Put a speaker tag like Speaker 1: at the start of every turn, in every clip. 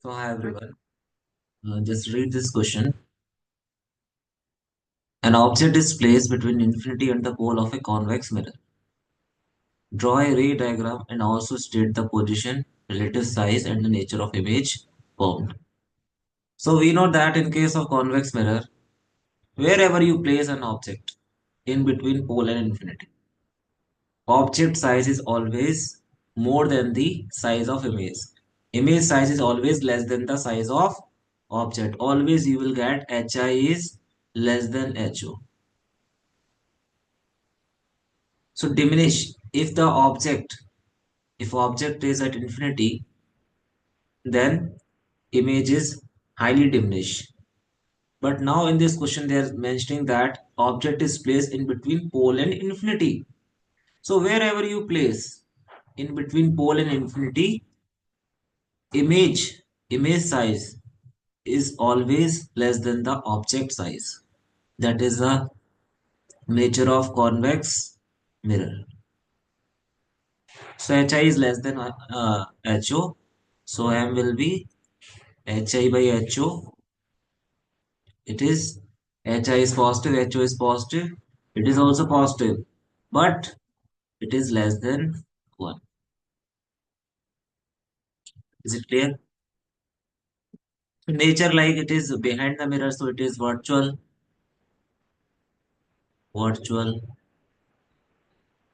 Speaker 1: So hi everyone. Just read this question. An object is placed between infinity and the pole of a convex mirror. Draw a ray diagram and also state the position, relative size, and the nature of image formed. So we know that in case of convex mirror, wherever you place an object in between pole and infinity, object size is always more than the size of image. Image size is always less than the size of object. Always you will get HI is less than HO. So diminish if object is at infinity, then image is highly diminished. But now in this question they are mentioning that object is placed in between pole and infinity. So wherever you place in between pole and infinity, image size is always less than the object size. That is the nature of convex mirror. So HI is less than HO. So M will be HI by HO. It is HI is positive, HO is positive. It is also positive, but it is less than 1. Is it clear? So nature like it is behind the mirror, so it is virtual,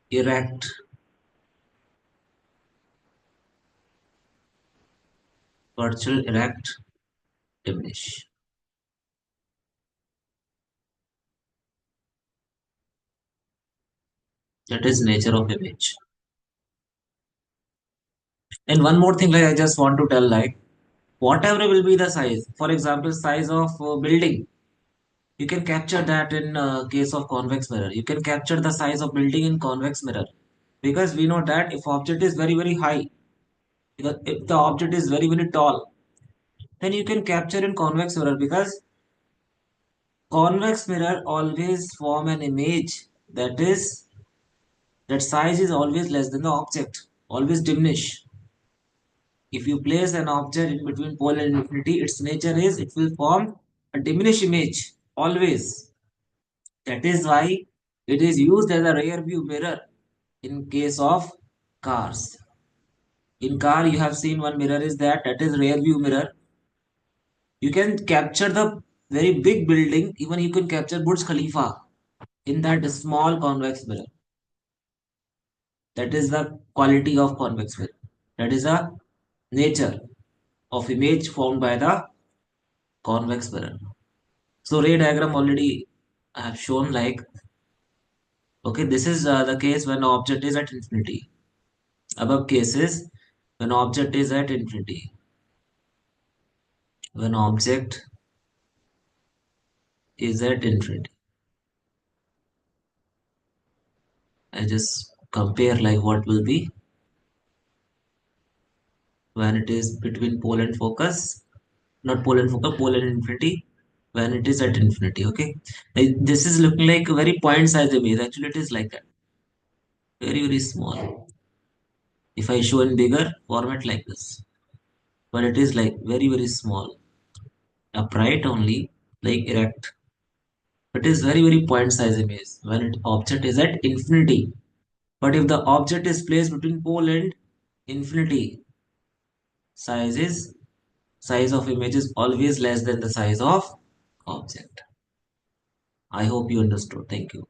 Speaker 1: erect, virtual, erect, diminish. That is nature of image. And one more thing, like I just want to tell, like whatever will be the size. For example, size of building. You can capture that in case of convex mirror. You can capture the size of building in convex mirror because we know that if object is very high, because if the object is very tall, then you can capture in convex mirror because convex mirror always form an image that size is always less than the object, always diminish. If you place an object in between pole and infinity, its nature is it will form a diminished image always. That is why it is used as a rear view mirror in case of cars. In car, you have seen one mirror is that is rear view mirror. You can capture the very big building, even you can capture Burj Khalifa in that small convex mirror. That is the quality of convex mirror. That is the nature of image formed by the convex mirror. So ray diagram already I have shown like okay, this is the case when object is at infinity. Above cases when object is at infinity. When object is at infinity. I just compare like what will be when it is between pole and focus, not pole and focus, pole and infinity, when it is at infinity. Okay, this is looking like a very point size image. Actually, it is like that, very small. If I show in bigger format like this, but it is like very small, upright only, like erect. It is very point size image when it object is at infinity. But if the object is placed between pole and infinity, size is size of image is always less than the size of object. I hope you understood. Thank you.